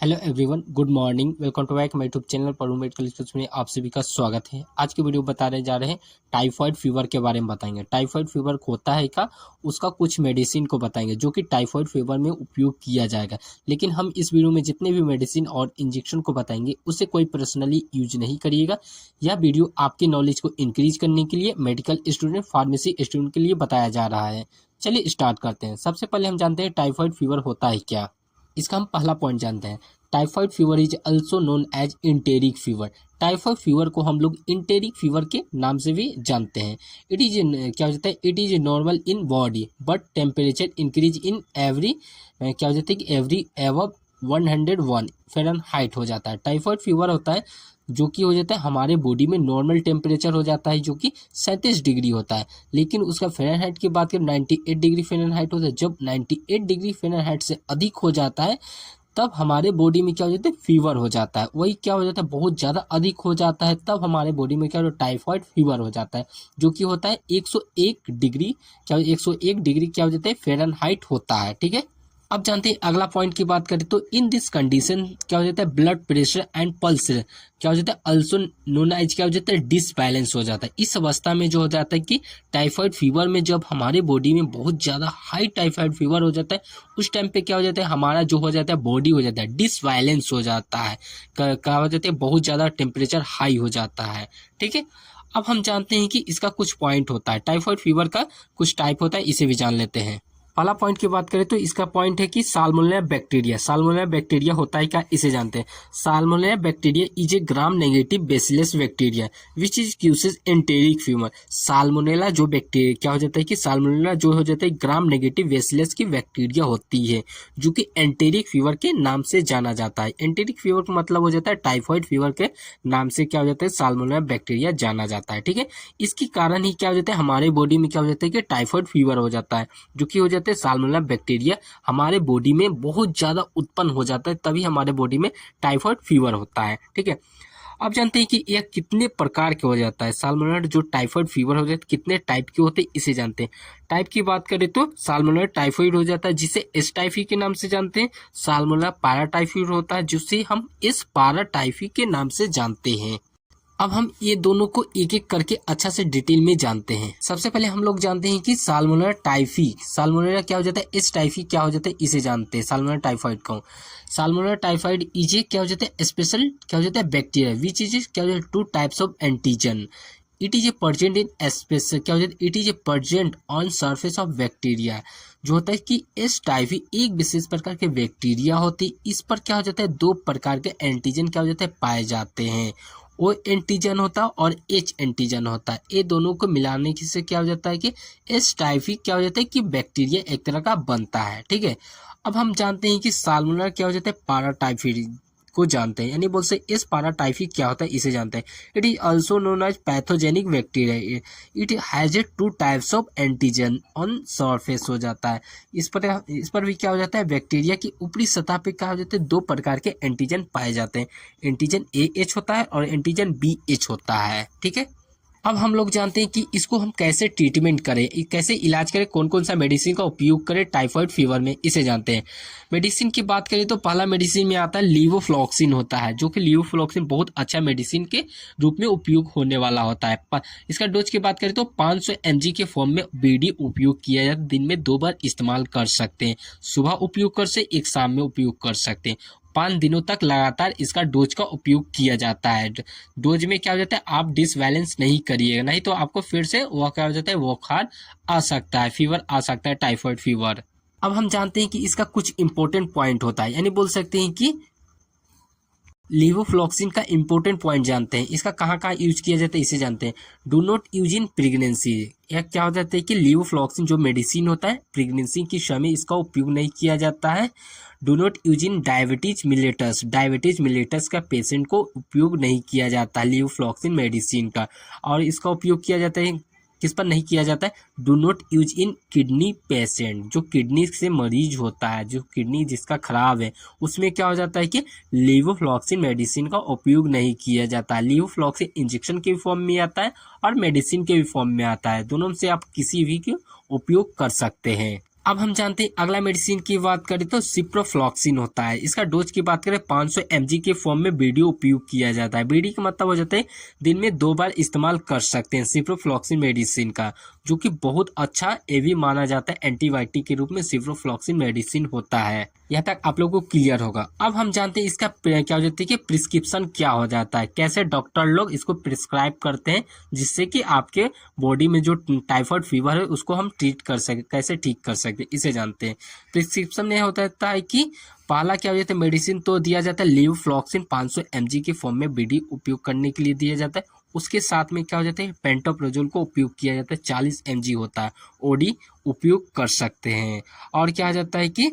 Hello everyone, good morning. Welcome to back my YouTube channel Parun medical studios में आप सभी का स्वागत है। आज की वीडियो बताने जा रहे हैं टाइफाइड फीवर के बारे में बताएंगे। टाइफाइड फीवर होता है क्या, उसका कुछ मेडिसिन को बताएंगे जो कि टाइफाइड फीवर में उपयोग किया जाएगा। लेकिन हम इस वीडियो में जितने भी मेडिसिन और इंजेक्शन को बताएंगे उससे कोई पर्सनली यूज नहीं करिएगा। यह वीडियो आपकी नॉलेज को इंक्रीज करने के लिए मेडिकल स्टूडेंट, फार्मेसी स्टूडेंट के लिए बताया जा रहा है। चलिए स्टार्ट करते हैं। सबसे पहले हम जानते हैं टाइफाइड फीवर होता है क्या। इसका हम पहला पॉइंट जानते हैं। Typhoid fever is also known as enteric fever. Typhoid fever को हम लोग इंटेरिक फीवर के नाम से भी जानते हैं। इट इज क्या हो जाता है, it is normal in body but temperature increase in every क्या हो जाता है कि एवरी एवब 101 फ़ारेनहाइट हो जाता है। टाइफाइड फीवर होता है जो कि हो जाता है हमारे बॉडी में नॉर्मल टेम्परेचर हो जाता है जो कि 37 डिग्री होता है। लेकिन उसका फ़ारेनहाइट की बात करें 98 डिग्री फ़ारेनहाइट होता है। जब 98 डिग्री फ़ारेनहाइट से अधिक हो जाता है तब हमारे बॉडी में क्या हो जाता है, फीवर हो जाता है। वही क्या हो जाता है, बहुत ज़्यादा अधिक हो जाता है तब हमारे बॉडी में क्या हो जाता है, टाइफाइड फीवर हो जाता है जो कि होता है 101 डिग्री 101 डिग्री क्या हो जाता है, फ़ारेनहाइट होता है। ठीक है, अब जानते हैं अगला पॉइंट की बात करें तो इन दिस कंडीशन क्या हो जाता है, ब्लड प्रेशर एंड पल्स क्या हो जाता है, अल्सो नोन एज क्या हो जाता है, डिसबैलेंस हो जाता है। इस अवस्था में जो हो जाता है कि टाइफाइड फीवर में जब हमारे बॉडी में बहुत ज़्यादा हाई टाइफाइड फीवर हो जाता है उस टाइम पे क्या हो जाता है, हमारा जो हो जाता है बॉडी हो जाता है डिसबैलेंस हो जाता है। क्या हो जाता है, बहुत ज़्यादा टेम्परेचर हाई हो जाता है। ठीक है, अब हम जानते हैं कि इसका कुछ पॉइंट होता है। टाइफाइड फीवर का कुछ टाइप होता है, इसे भी जान लेते हैं। पहला पॉइंट की बात करें तो इसका पॉइंट है कि साल्मोनेला बैक्टीरिया। साल्मोनेला बैक्टीरिया होता है क्या, इसे जानते हैं। Salmonella bacteria is a gram negative bacillus bacteria which is causes enteric fever. Salmonella जो बैक्टीरिया क्या हो जाता है कि साल्मोनेला जो हो जाता है ग्राम नेगेटिव बेसिलस की बैक्टीरिया होती है जो कि एंटेरिक फीवर के नाम से जाना जाता है। एंटेरिक फीवर का मतलब हो जाता है टाइफाइड फीवर के नाम से क्या हो जाता है, साल्मोनेला बैक्टीरिया जाना जाता है। ठीक है, इसकी कारण ही क्या हो जाता है, हमारे बॉडी में क्या हो जाता है कि टाइफाइड फीवर हो जाता है जो कि हो जाता है साल्मोनेला बैक्टीरिया हमारे बॉडी में बहुत ज्यादा उत्पन्न हो जाता है, तभी हमारे बॉडी में टाइफाइड फीवर होता है। ठीक है, अब जानते हैं कि यह कितने प्रकार के हो जाता है। साल्मोनेला जो टाइफाइड फीवर हो जाता है कितने टाइप के होते हैं, इसे जानते हैं। टाइप की बात करें तो साल्मोनेला टाइफाइड हो जाता है जिसे एस टाइफी के नाम से जानते हैं। साल्मोनेला पैराटाइफाइड होता है जिसे हम एस पैराटाइफी के नाम से जानते हैं। अब हम ये दोनों को एक एक करके अच्छा से डिटेल में जानते हैं। सबसे पहले हम लोग जानते हैं कि साल्मोनेला टाइफी, साल्मोनेला क्या हो जाता है, इस टाइफी क्या हो जाता है, इसे जानते हैं। साल्मोनेला टाइफाइड को, साल्मोनेला टाइफाइड इज क्या हो जाता है, स्पेशल क्या हो जाता है बैक्टीरिया विच इज क्या हो जाता है, to types of antigen. It is a present in space क्या हो जाता है, it is a present on surface of bacteria. जो होता है कि एस टाइफी एक विशेष प्रकार के बैक्टीरिया होती है, इस पर क्या हो जाता है, दो प्रकार के एंटीजन क्या हो जाते हैं, पाए जाते हैं। ओ एंटीजन होता है और एच एंटीजन होता है। ये दोनों को मिलाने से क्या हो जाता है कि एस टाइफी क्या हो जाता है कि बैक्टीरिया एक तरह का बनता है। ठीक है, अब हम जानते हैं कि साल्मोनेला क्या हो जाता है, पैराटाइफाइड को जानते हैं, यानी बोल से इस पैराटाइफी क्या होता है, इसे जानते हैं। It is also known as pathogenic bacteria. It has a two types of antigen on surface हो जाता है। इस पर भी क्या हो जाता है, बैक्टीरिया की ऊपरी सतह पे क्या हो जाते हैं, दो प्रकार के एंटीजन पाए जाते हैं। एंटीजन ए एच होता है और एंटीजन बी एच होता है। ठीक है, अब हम लोग जानते हैं कि इसको हम कैसे ट्रीटमेंट करें, कैसे इलाज करें, कौन कौन सा मेडिसिन का उपयोग करें टाइफाइड फीवर में, इसे जानते हैं। मेडिसिन की बात करें तो पहला मेडिसिन में आता है लीवोफ्लॉक्सिन होता है, जो कि लीवोफ्लॉक्सिन बहुत अच्छा मेडिसिन के रूप में उपयोग होने वाला होता है। इसका डोज की बात करें तो 500 mg के फॉर्म में बीडी उपयोग किया जाता है। दिन में 2 बार इस्तेमाल कर सकते हैं, सुबह उपयोग कर से एक शाम में उपयोग कर सकते हैं। 5 दिनों तक लगातार इसका डोज का उपयोग किया जाता है। डोज में क्या हो जाता है, आप डिसबैलेंस नहीं करिएगा, नहीं तो आपको फिर से वो क्या हो जाता है, बुखार आ सकता है, फीवर आ सकता है, टाइफाइड फीवर। अब हम जानते हैं कि इसका कुछ इंपॉर्टेंट पॉइंट होता है, यानी बोल सकते हैं कि लीवोफ्लॉक्सिन का इंपॉर्टेंट पॉइंट जानते हैं। इसका कहाँ कहाँ यूज किया जाता है, इसे जानते हैं। Do not use in pregnancy. यह क्या हो जाता है कि लीवोफ्लॉक्सिन जो मेडिसिन होता है प्रेगनेंसी के समय इसका उपयोग नहीं किया जाता है। Do not use in diabetes mellitus. Diabetes mellitus का पेशेंट को उपयोग नहीं किया जाता लीवोफ्लॉक्सिन मेडिसिन का। और इसका उपयोग किया जाता है किस पर नहीं किया जाता है, do not use in kidney patient. जो किडनी से मरीज होता है, जो किडनी जिसका खराब है, उसमें क्या हो जाता है कि लीवोफ्लॉक्सिन मेडिसिन का उपयोग नहीं किया जाता है। लीवोफ्लॉक्सिन इंजेक्शन के फॉर्म में आता है और मेडिसिन के भी फॉर्म में आता है, दोनों से आप किसी भी के उपयोग कर सकते हैं। अब हम जानते हैं अगला मेडिसिन की बात करें तो सिप्रोफ्लॉक्सिन होता है। इसका डोज की बात करें 500 mg के फॉर्म में बीडी उपयोग किया जाता है। बीडी का मतलब हो जाता है दिन में 2 बार इस्तेमाल कर सकते हैं सिप्रोफ्लॉक्सिन मेडिसिन का, जो कि बहुत अच्छा एवी माना जाता है। एंटीबायोटिक के रूप में सिप्रोफ्लॉक्सिन मेडिसिन होता है। यहाँ तक आप लोगों को क्लियर होगा। अब हम जानते हैं इसका क्या हो जाता है कि प्रिस्क्रिप्शन क्या हो जाता है, कैसे डॉक्टर लोग इसको प्रिस्क्राइब करते हैं जिससे कि आपके बॉडी में जो टाइफाइड फीवर है उसको हम ट्रीट कर सके, कैसे ठीक कर सकते इसे जानते हैं। प्रिस्क्रिप्शन में होता है कि पहला क्या हो जाता है, मेडिसिन तो दिया जाता है लेवोफ्लॉक्सिन 500 mg के फॉर्म में बीडी उपयोग करने के लिए दिया जाता है। उसके साथ में क्या हो जाता है, पेंटोप्रोजोल को उपयोग किया जाता है 40 mg होता है, ओडी उपयोग कर सकते हैं। और क्या हो जाता है कि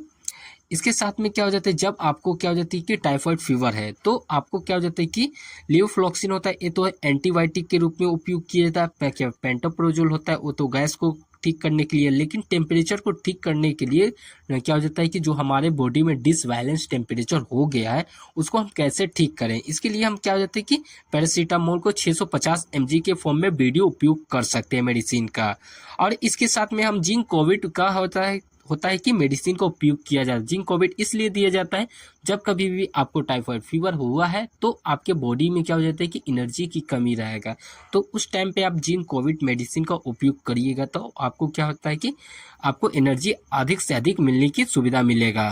इसके साथ में क्या हो जाता है, जब आपको क्या हो जाती है कि टाइफाइड फीवर है तो आपको क्या हो जाता है कि लेवोफ्लॉक्सिन होता है, ये तो एंटीबायोटिक के रूप में उपयोग किया जाता है। पेंटोप्रोजोल होता है वो तो गैस को ठीक करने के लिए, लेकिन टेम्परेचर को ठीक करने के लिए क्या हो जाता है कि जो हमारे बॉडी में डिसबैलेंस टेम्परेचर हो गया है उसको हम कैसे ठीक करें। इसके लिए हम क्या हो जाता है कि पैरासीटामोल को 650 mg के फॉर्म में वीडियो उपयोग कर सकते हैं मेडिसिन का। और इसके साथ में हम जिंक कोविड का होता है कि मेडिसिन का उपयोग किया जाता है। जिंक कोविड इसलिए दिया जाता है जब कभी भी आपको टाइफाइड फीवर हुआ है तो आपके बॉडी में क्या हो जाता है कि एनर्जी की कमी रहेगा, तो उस टाइम पे आप जिंक कोविड मेडिसिन का उपयोग करिएगा तो आपको क्या होता है कि आपको एनर्जी अधिक से अधिक मिलने की सुविधा मिलेगा।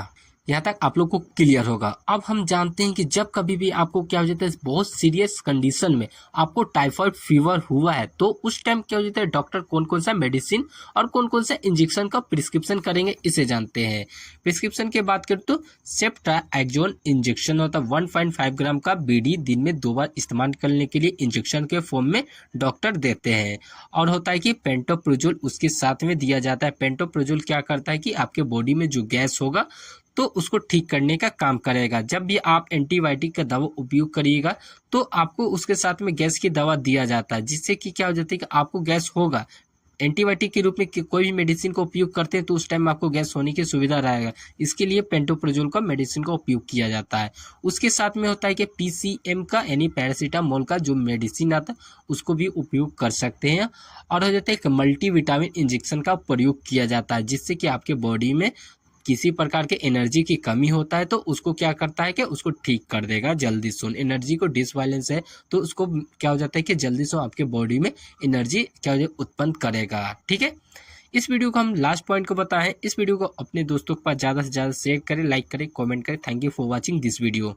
यहाँ तक आप लोग को क्लियर होगा। अब हम जानते हैं कि जब कभी भी आपको क्या हो जाता है, बहुत सीरियस कंडीशन में आपको टाइफाइड फीवर हुआ है तो उस टाइम क्या हो जाता है, डॉक्टर कौन कौन सा मेडिसिन और कौन कौन सा इंजेक्शन का प्रिस्क्रिप्शन करेंगे इसे जानते हैं। प्रिस्क्रिप्शन की बात करें तो सेप्ट्राएक्सोन इंजेक्शन होता है 1.5 ग्राम का बीडी दिन में 2 बार इस्तेमाल करने के लिए इंजेक्शन के फॉर्म में डॉक्टर देते हैं। और होता है कि पेंटोप्रोजोल उसके साथ में दिया जाता है। पेंटोप्रोजोल क्या करता है कि आपके बॉडी में जो गैस होगा तो उसको ठीक करने का काम करेगा। जब भी आप एंटीबायोटिक का दवा उपयोग करिएगा तो आपको उसके साथ में गैस की दवा दिया जाता है, जिससे कि क्या हो जाता है कि आपको गैस होगा। एंटीबायोटिक के रूप में कोई भी मेडिसिन का उपयोग करते हैं तो उस टाइम आपको गैस होने की सुविधा रहेगा, इसके लिए पेंटोप्रोजोल का मेडिसिन का उपयोग किया जाता है। उसके साथ में होता है कि पीसीएम का यानी पैरासीटामोल का जो मेडिसिन आता है उसको भी उपयोग कर सकते हैं। और हो जाता है कि मल्टीविटामिन इंजेक्शन का प्रयोग किया जाता है, जिससे कि आपके बॉडी में किसी प्रकार के एनर्जी की कमी होता है तो उसको क्या करता है कि उसको ठीक कर देगा जल्दी से। एनर्जी को डिसबैलेंस है तो उसको क्या हो जाता है कि जल्दी से आपके बॉडी में एनर्जी क्या हो उत्पन्न करेगा। ठीक है, इस वीडियो को हम लास्ट पॉइंट को बताएं। इस वीडियो को अपने दोस्तों के पास ज़्यादा से ज़्यादा शेयर करें, लाइक करें, कमेंट करें। Thank you for watching this video.